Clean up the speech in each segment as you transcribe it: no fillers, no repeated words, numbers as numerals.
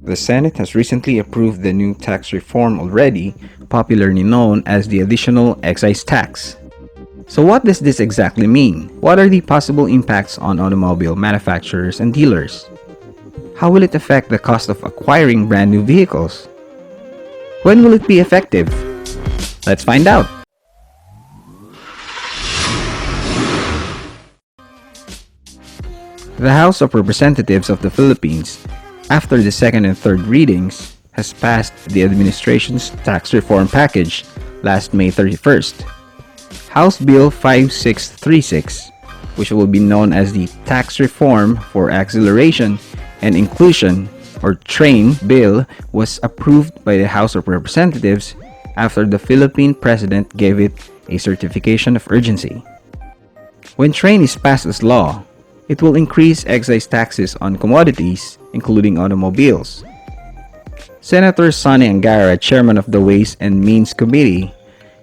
The Senate has recently approved the new tax reform already, popularly known as the additional excise tax. So what does this exactly mean? What are the possible impacts on automobile manufacturers and dealers? How will it affect the cost of acquiring brand new vehicles? When will it be effective? Let's find out. The House of Representatives of the Philippines, after the second and third readings, has passed the administration's tax reform package last May 31st. House Bill 5636, which will be known as the Tax Reform for Acceleration and Inclusion or TRAIN bill, was approved by the House of Representatives after the Philippine President gave it a certification of urgency. When TRAIN is passed as law, it will increase excise taxes on commodities, including automobiles. Senator Sonny Angara, chairman of the Ways and Means Committee,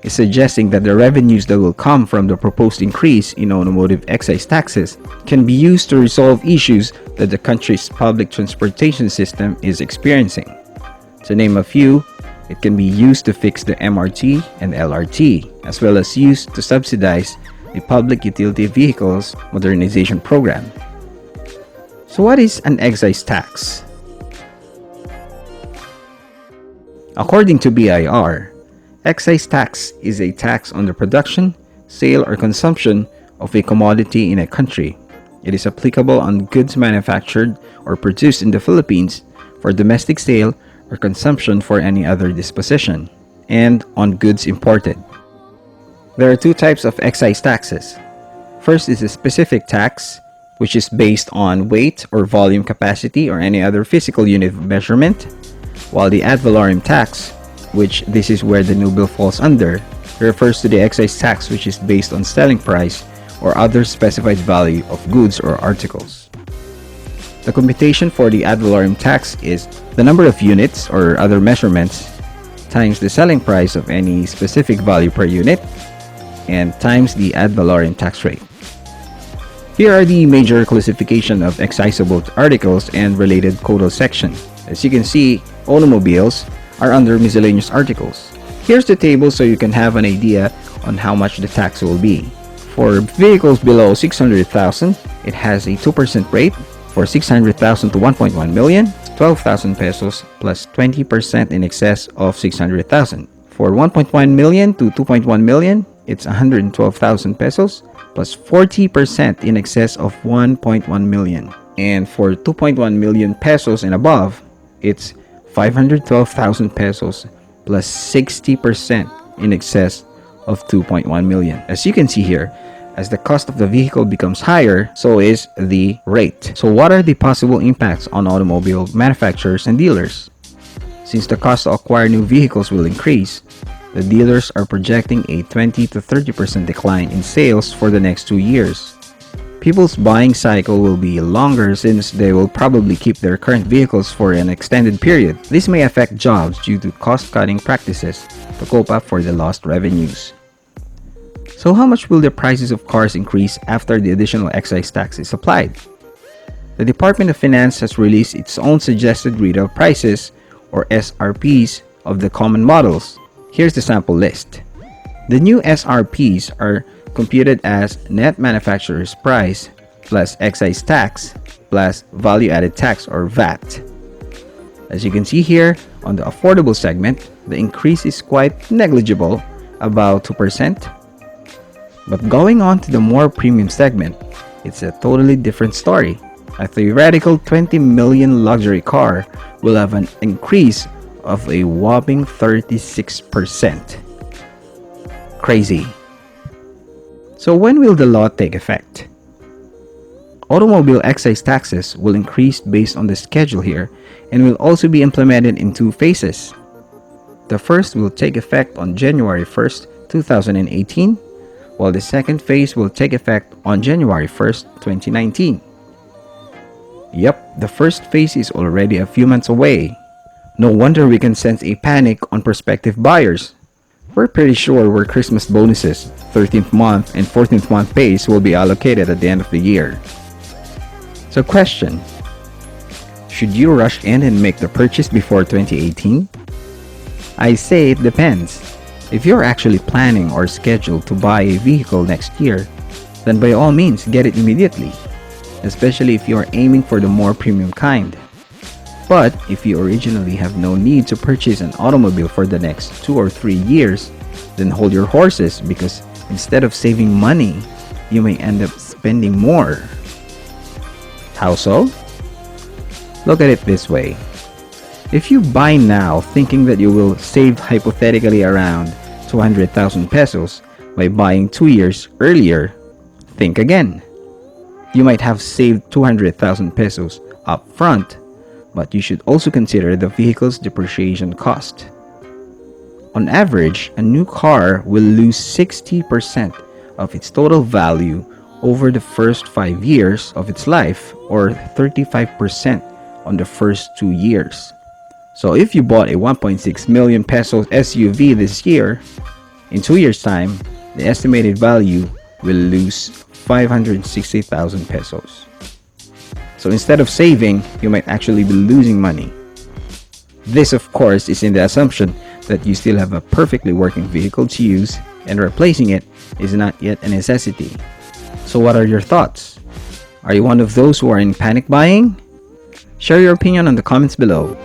is suggesting that the revenues that will come from the proposed increase in automotive excise taxes can be used to resolve issues that the country's public transportation system is experiencing. To name a few, it can be used to fix the MRT and LRT, as well as used to subsidize the Public Utility Vehicles Modernization Program. So what is an excise tax? According to BIR, excise tax is a tax on the production, sale, or consumption of a commodity in a country. It is applicable on goods manufactured or produced in the Philippines for domestic sale or consumption for any other disposition, and on goods imported. There are two types of excise taxes. First is a specific tax, which is based on weight or volume capacity or any other physical unit of measurement, while the ad valorem tax, which this is where the new bill falls under, refers to the excise tax which is based on selling price or other specified value of goods or articles. The computation for the ad valorem tax is the number of units or other measurements times the selling price of any specific value per unit and times the ad valorem tax rate. Here are the major classification of excisable articles and related codal section. As you can see, automobiles are under miscellaneous articles. Here's the table so you can have an idea on how much the tax will be. For vehicles below 600,000, it has a 2% rate. For 600,000 to 1.1 million, 12,000 pesos plus 20% in excess of 600,000. For 1.1 million to 2.1 million, it's 112,000 pesos plus 40% in excess of 1.1 million. And for 2.1 million pesos and above, it's 512,000 pesos plus 60% in excess of 2.1 million. As you can see here, as the cost of the vehicle becomes higher, so is the rate. So what are the possible impacts on automobile manufacturers and dealers? Since the cost to acquire new vehicles will increase, the dealers are projecting a 20 to 30% decline in sales for the next 2 years. People's buying cycle will be longer since they will probably keep their current vehicles for an extended period. This may affect jobs due to cost-cutting practices to cope up for the lost revenues. So how much will the prices of cars increase after the additional excise tax is applied? The Department of Finance has released its own suggested retail prices, or SRPs, of the common models. Here's the sample list. The new SRPs are computed as net manufacturer's price plus excise tax plus value-added tax or VAT. As you can see here, on the affordable segment, the increase is quite negligible, about 2%. But going on to the more premium segment, it's a totally different story. A theoretical 20 million luxury car will have an increase of a whopping 36%. Crazy. So when will the law take effect? Automobile excise taxes will increase based on the schedule here and will also be implemented in 2 phases. The first will take effect on January 1st, 2018, while the second phase will take effect on January 1st, 2019. Yep, the first phase is already a few months away. No wonder we can sense a panic on prospective buyers. We're pretty sure where Christmas bonuses, 13th month and 14th month pays will be allocated at the end of the year. So question, Should you rush in and make the purchase before 2018? I say it depends. If you're actually planning or scheduled to buy a vehicle next year, then by all means get it immediately, especially if you are aiming for the more premium kind. But if you originally have no need to purchase an automobile for the next 2 or 3 years, then hold your horses, because instead of saving money, you may end up spending more. How so? Look at it this way. If you buy now thinking that you will save hypothetically around 200,000 pesos by buying 2 years earlier, think again. You might have saved 200,000 pesos up front, but you should also consider the vehicle's depreciation cost. On average, a new car will lose 60% of its total value over the first 5 years of its life, or 35% on the first 2 years. So if you bought a 1.6 million pesos SUV this year, in 2 years' time, the estimated value will lose 560,000 pesos. So instead of saving, you might actually be losing money. This, of course, is in the assumption that you still have a perfectly working vehicle to use, and replacing it is not yet a necessity. So what are your thoughts? Are you one of those who are in panic buying? Share your opinion on the comments below.